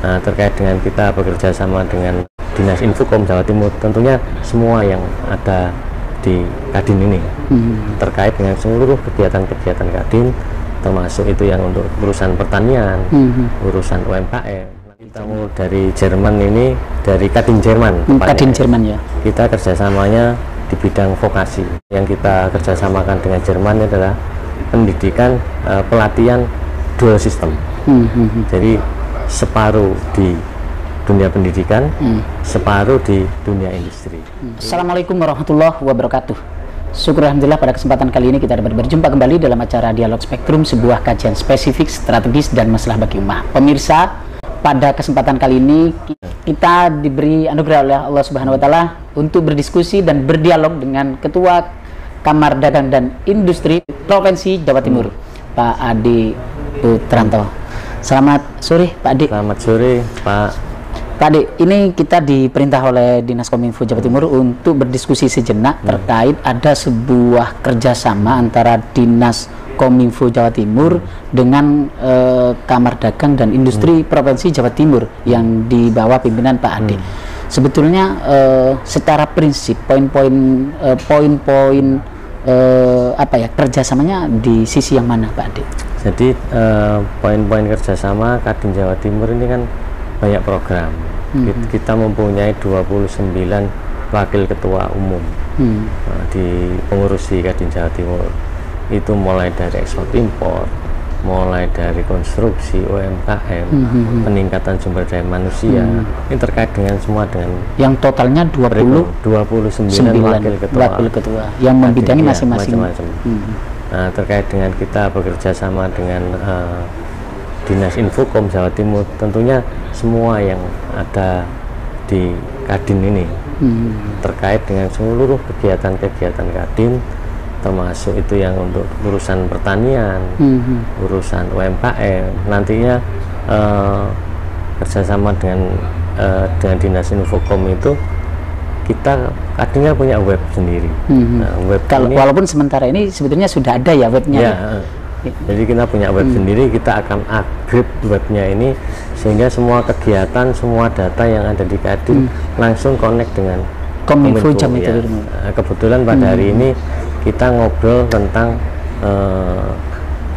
Nah, terkait dengan kita bekerja sama dengan Dinas Infokom Jawa Timur, tentunya semua yang ada di Kadin ini terkait dengan seluruh kegiatan-kegiatan Kadin, termasuk itu yang untuk urusan pertanian, urusan UMKM. Kita mau dari Jerman ini, dari Kadin Jerman. Kadin Jerman ya. Kita kerjasamanya di bidang vokasi. Yang kita kerjasamakan dengan Jerman adalah pendidikan, pelatihan dual system. Jadi separuh di dunia pendidikan, separuh di dunia industri. Assalamualaikum warahmatullahi wabarakatuh. Syukur alhamdulillah pada kesempatan kali ini kita dapat berjumpa kembali dalam acara Dialog Spektrum, sebuah kajian spesifik, strategis, dan masalah bagi ummah. Pemirsa, pada kesempatan kali ini kita diberi anugerah oleh Allah Subhanahu wa Ta'ala untuk berdiskusi dan berdialog dengan Ketua Kamar Dagang dan Industri Provinsi Jawa Timur, Pak Adi Putranto. Selamat sore, Pak Adi. Selamat sore, Pak. Pak Adi, ini kita diperintah oleh Dinas Kominfo Jawa Timur untuk berdiskusi sejenak terkait ada sebuah kerjasama antara Dinas Kominfo Jawa Timur dengan Kamar Dagang dan Industri Provinsi Jawa Timur yang di bawah pimpinan Pak Adi. Sebetulnya secara prinsip poin-poin apa ya, kerjasamanya di sisi yang mana, Pak Adi? Jadi poin-poin kerjasama Kadin Jawa Timur ini kan banyak program. Kita mempunyai 29 wakil ketua umum di pengurus di Kadin Jawa Timur. Itu mulai dari ekspor impor, mulai dari konstruksi UMKM, peningkatan sumber daya manusia. Ini terkait dengan semua dengan yang totalnya 29 wakil ketua yang membidangi masing-masing. Nah, terkait dengan kita bekerja sama dengan Dinas Infokom Jawa Timur, tentunya semua yang ada di Kadin ini terkait dengan seluruh kegiatan-kegiatan Kadin, termasuk itu yang untuk urusan pertanian, urusan UMKM. Nantinya kerjasama dengan Dinas Infokom itu kita Kadinnya punya web sendiri. Nah, web ini, walaupun sementara ini sebetulnya sudah ada ya webnya. Ya, jadi kita punya web sendiri, kita akan upgrade webnya ini sehingga semua kegiatan, semua data yang ada di Kadin langsung connect dengan Kominfo Jawa Timur. Kebetulan pada hari ini kita ngobrol tentang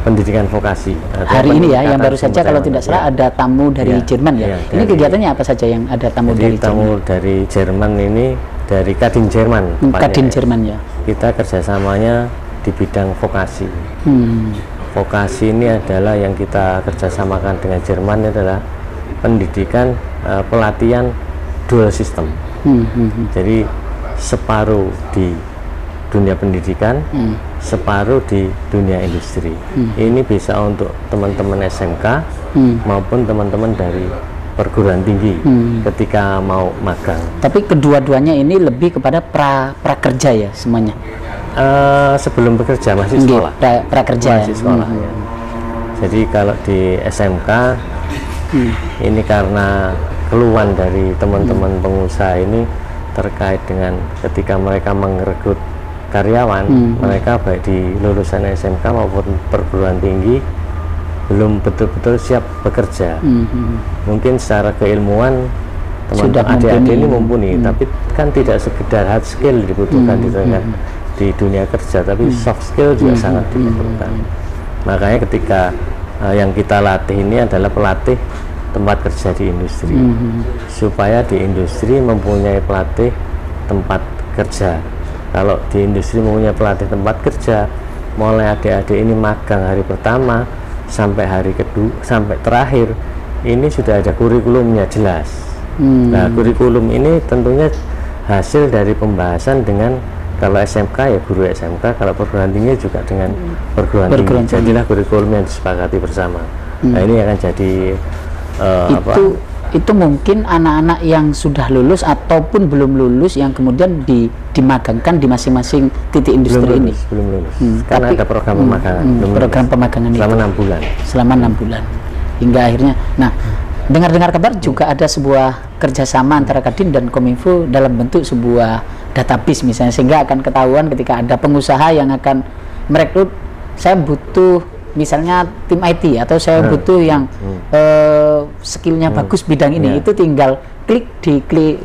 pendidikan vokasi. Hari ini ya, yang baru saja kalau tidak salah ada tamu dari Jerman ya. Ini kegiatannya apa saja yang ada tamu dari Jerman? Tamu dari Jerman ini dari Kadin Jerman. Kadin Jerman ya. Kita kerjasamanya di bidang vokasi. Vokasi ini adalah yang kita kerjasamakan dengan Jerman adalah pendidikan, pelatihan dual system. Jadi separuh di dunia pendidikan, separuh di dunia industri. Ini bisa untuk teman-teman SMK maupun teman-teman dari perguruan tinggi ketika mau magang. Tapi kedua-duanya ini lebih kepada prakerja ya semuanya. Sebelum bekerja masih sekolah. Prakerja. Masih sekolah. Ya. Jadi kalau di SMK ini karena keluhan dari teman-teman pengusaha ini terkait dengan ketika mereka merekrut karyawan, mereka baik di lulusan SMK maupun perguruan tinggi belum betul-betul siap bekerja. Mungkin secara keilmuan teman-teman adik-adik ini mumpuni, tapi kan tidak sekedar hard skill dibutuhkan di dunia kerja, tapi soft skill juga sangat dibutuhkan. Makanya ketika yang kita latih ini adalah pelatih tempat kerja di industri, supaya di industri mempunyai pelatih tempat kerja. Kalau di industri mempunyai pelatih tempat kerja, mulai adik-adik ini magang hari pertama sampai hari kedua sampai terakhir, ini sudah ada kurikulumnya jelas. Nah, kurikulum ini tentunya hasil dari pembahasan dengan, kalau SMK ya guru SMK, kalau perguruan tinggi juga dengan perguruan tinggi. Jadilah kurikulum yang disepakati bersama. Nah, ini akan jadi itu mungkin anak-anak yang sudah lulus ataupun belum lulus yang kemudian dimagangkan di masing-masing titik industri ini. Belum lulus. Karena ada program pemagangan. Program pemagangan selama 6 bulan. Selama 6 bulan. Hingga akhirnya. Nah, dengar-dengar kabar juga ada sebuah kerjasama antara Kadin dan Kominfo dalam bentuk sebuah database misalnya, sehingga akan ketahuan ketika ada pengusaha yang akan merekrut, saya butuh misalnya tim IT atau saya butuh yang skillnya bagus bidang ini, itu tinggal klik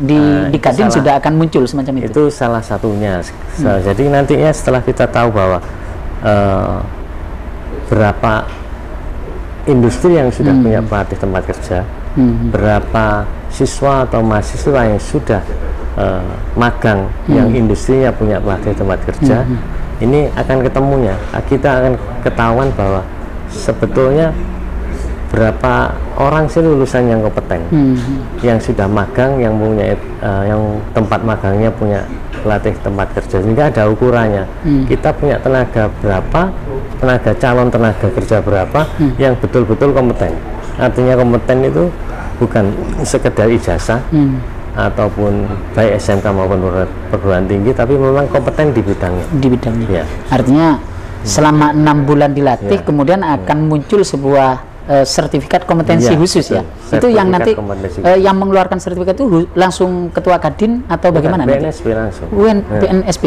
di Kadin sudah akan muncul semacam itu. Itu salah satunya. Jadi nantinya setelah kita tahu bahwa berapa industri yang sudah punya pelatih tempat kerja, berapa siswa atau mahasiswa yang sudah magang yang industrinya punya pelatih tempat kerja, ini akan ketemunya. Kita akan ketahuan bahwa sebetulnya berapa orang sih lulusan yang kompeten, yang sudah magang, yang punya yang tempat magangnya punya pelatih tempat kerja, sehingga ada ukurannya. Kita punya tenaga berapa, calon tenaga kerja berapa yang betul-betul kompeten. Artinya kompeten itu bukan sekedar ijazah ataupun baik SMK maupun perguruan tinggi, tapi memang kompeten di bidangnya. Ya. Artinya selama 6 bulan dilatih, kemudian akan muncul sebuah sertifikat kompetensi khusus ya. Itu yang nanti yang mengeluarkan sertifikat itu langsung ketua Kadin atau bagaimana? BNSP langsung. BNSP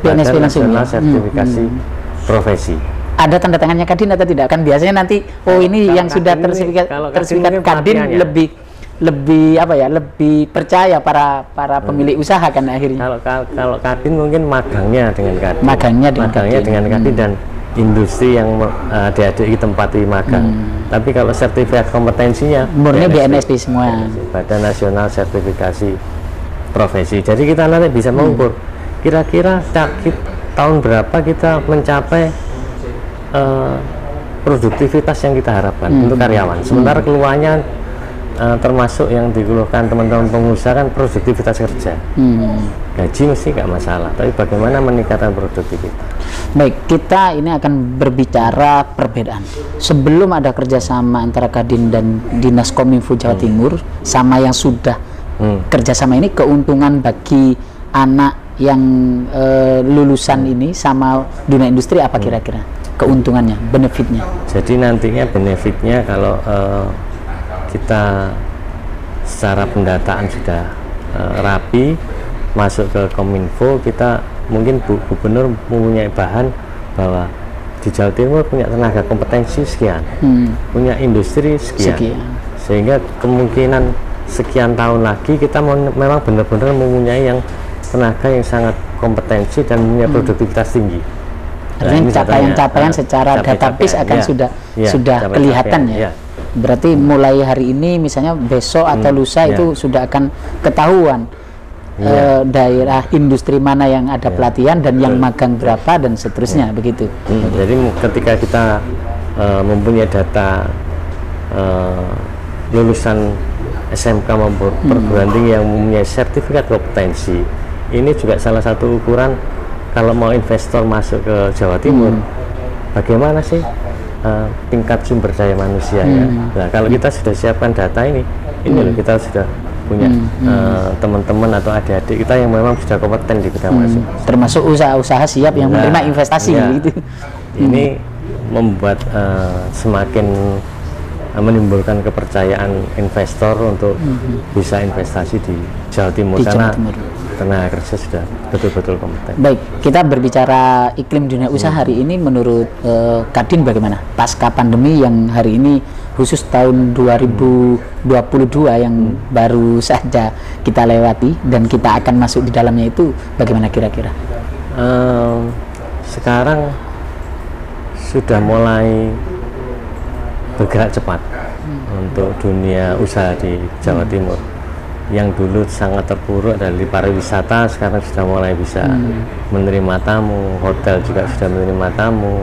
langsung. Nasional Sertifikasi Profesi. Ada tanda tangannya Kadin atau tidak? Kan biasanya nanti ini yang sudah tersertifikat Kadin lebih apa ya, lebih percaya para pemilik usaha kan akhirnya. Kalau Kadin mungkin magangnya dengan Kadin. Magangnya dengan Kadin dan industri yang adik-adik ditempati magang. Tapi kalau sertifikat kompetensinya murni BNSP semua. Badan Nasional Sertifikasi Profesi. Jadi kita nanti bisa mengukur kira-kira tahun berapa kita mencapai produktivitas yang kita harapkan untuk karyawan. Sementara keluarnya termasuk yang dikeluhkan teman-teman pengusaha kan produktivitas kerja. Gaji mesti nggak masalah, tapi bagaimana meningkatkan produktivitas. Baik, kita ini akan berbicara perbedaan. Sebelum ada kerjasama antara Kadin dan Dinas Kominfo Jawa Timur sama yang sudah kerjasama ini, keuntungan bagi anak yang lulusan ini sama dunia industri apa kira-kira keuntungannya, benefitnya? Jadi nantinya benefitnya kalau kita secara pendataan sudah rapi masuk ke Kominfo, kita mungkin Gubernur mempunyai bahan bahwa di Jawa Timur punya tenaga kompetensi sekian, punya industri sekian, sehingga kemungkinan sekian tahun lagi kita memang benar-benar mempunyai yang tenaga yang sangat kompetensi dan punya produktivitas tinggi. Artinya capaian-capaian secara database akan sudah kelihatan ya. Berarti mulai hari ini misalnya besok atau lusa itu sudah akan ketahuan daerah industri mana yang ada pelatihan dan yang magang berapa dan seterusnya begitu. Jadi ketika kita mempunyai data lulusan SMK maupun perguruan tinggi yang mempunyai sertifikat kompetensi, ini juga salah satu ukuran kalau mau investor masuk ke Jawa Timur, bagaimana sih tingkat sumber daya manusia ya. Nah, kalau kita sudah siapkan data ini loh, kita sudah punya teman-teman atau adik-adik kita yang memang sudah kompeten di bidang masing-masing. Termasuk usaha-usaha siap yang menerima investasi gitu. Ini membuat semakin menimbulkan kepercayaan investor untuk bisa investasi di Jawa Timur karena tenaga kerja sudah betul-betul kompeten. Baik, kita berbicara iklim dunia usaha hari ini menurut Kadin bagaimana? Pasca pandemi yang hari ini khusus tahun 2022 yang baru saja kita lewati dan kita akan masuk di dalamnya, itu bagaimana kira-kira? Sekarang sudah mulai bergerak cepat untuk dunia usaha di Jawa Timur. Yang dulu sangat terpuruk dari pariwisata sekarang sudah mulai bisa menerima tamu, hotel juga sudah menerima tamu,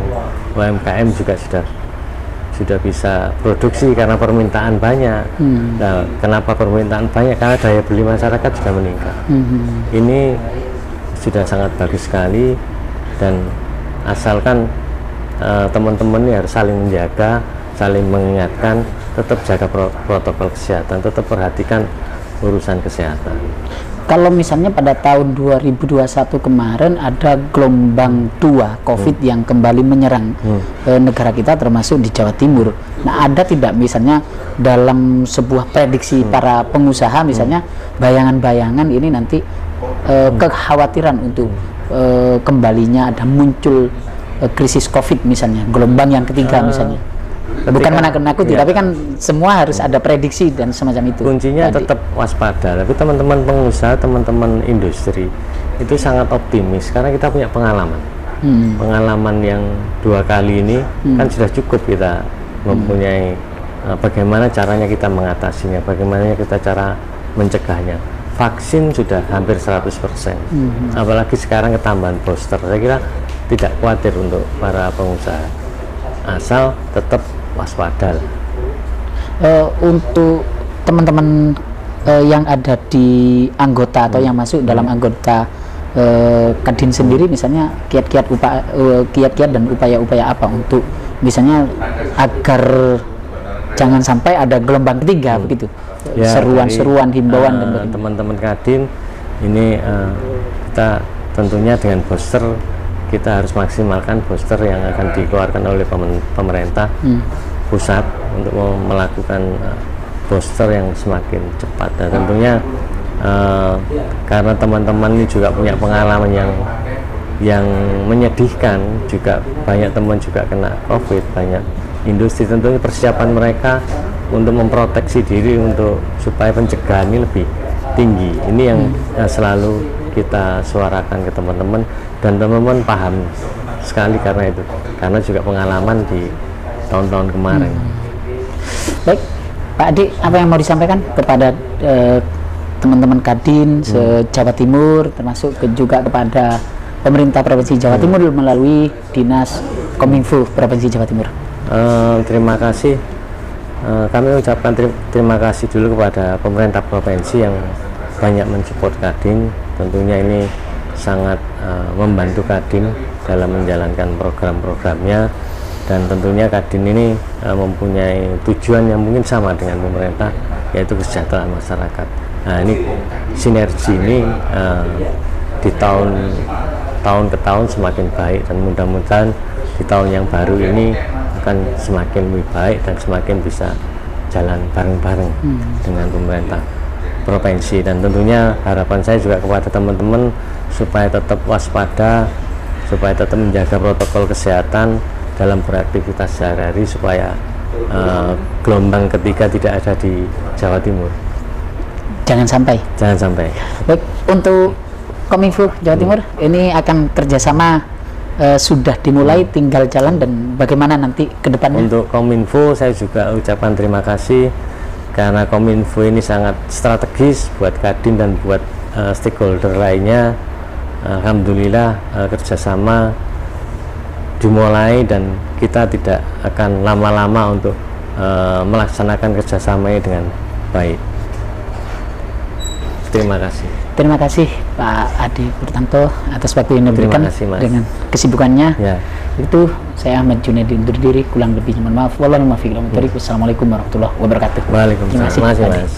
UMKM juga sudah bisa produksi karena permintaan banyak. Nah, kenapa permintaan banyak? Karena daya beli masyarakat sudah meningkat. Ini sudah sangat bagus sekali, dan asalkan teman-teman ini harus saling menjaga, saling mengingatkan, tetap jaga protokol kesehatan, tetap perhatikan urusan kesehatan. Kalau misalnya pada tahun 2021 kemarin ada gelombang 2 COVID yang kembali menyerang negara kita termasuk di Jawa Timur. Nah, ada tidak misalnya dalam sebuah prediksi para pengusaha misalnya bayangan-bayangan ini nanti kekhawatiran untuk kembalinya ada muncul krisis COVID misalnya, gelombang yang ketiga misalnya? bukan menakut-nakuti, tapi kan semua harus ada prediksi dan semacam itu. Kuncinya tetap waspada. Tapi teman-teman pengusaha, teman-teman industri itu sangat optimis karena kita punya pengalaman. Pengalaman yang 2 kali ini kan sudah cukup kita mempunyai bagaimana caranya kita mengatasinya, bagaimana kita cara mencegahnya. Vaksin sudah hampir 100%. Apalagi sekarang ketambahan booster. Saya kira tidak khawatir untuk para pengusaha. Asal tetap waspada. Untuk teman-teman yang ada di anggota atau yang masuk dalam anggota Kadin sendiri, misalnya kiat-kiat dan upaya-upaya apa untuk misalnya agar jangan sampai ada gelombang ketiga begitu, ya, seruan-seruan, himbauan dan teman-teman Kadin ini kita tentunya dengan booster kita harus maksimalkan booster yang akan dikeluarkan oleh pemerintah pusat untuk melakukan booster yang semakin cepat. Dan tentunya karena teman-teman ini juga punya pengalaman yang menyedihkan, juga banyak teman juga kena COVID, banyak industri, tentunya persiapan mereka untuk memproteksi diri untuk supaya pencegahan ini lebih tinggi. Ini yang selalu kita suarakan ke teman-teman, dan teman-teman paham sekali karena itu, karena juga pengalaman di tahun-tahun kemarin. Baik, Pak Adi, apa yang mau disampaikan kepada teman-teman Kadin se-Jawa Timur, termasuk juga kepada pemerintah Provinsi Jawa Timur melalui Dinas Kominfo Provinsi Jawa Timur? Terima kasih. Kami ucapkan terima kasih dulu kepada pemerintah provinsi yang banyak mensupport Kadin. Tentunya ini sangat membantu Kadin dalam menjalankan program-programnya, dan tentunya Kadin ini mempunyai tujuan yang mungkin sama dengan pemerintah, yaitu kesejahteraan masyarakat. Nah, ini sinergi ini di tahun ke tahun semakin baik, dan mudah-mudahan di tahun yang baru ini akan semakin lebih baik dan semakin bisa jalan bareng-bareng dengan pemerintah provinsi. Dan tentunya harapan saya juga kepada teman-teman supaya tetap waspada, supaya tetap menjaga protokol kesehatan dalam beraktivitas sehari-hari, supaya gelombang ketiga tidak ada di Jawa Timur. Jangan sampai. Baik, untuk Kominfo Jawa Timur ini akan kerjasama sudah dimulai, tinggal jalan, dan bagaimana nanti ke depannya? Untuk Kominfo saya juga ucapkan terima kasih karena Kominfo ini sangat strategis buat Kadin dan buat stakeholder lainnya. Alhamdulillah kerjasama dimulai dan kita tidak akan lama-lama untuk melaksanakan kerjasama ini dengan baik. Terima kasih. Terima kasih Pak Adi Purtanto atas waktu yang diberikan dengan kesibukannya. Ya. Itu saya Ahmad Junaidi undur diri, kurang lebih mohon maaf. Wassalamualaikum warahmatullahi wabarakatuh. Waalaikumsalam. Terima kasih, Mas.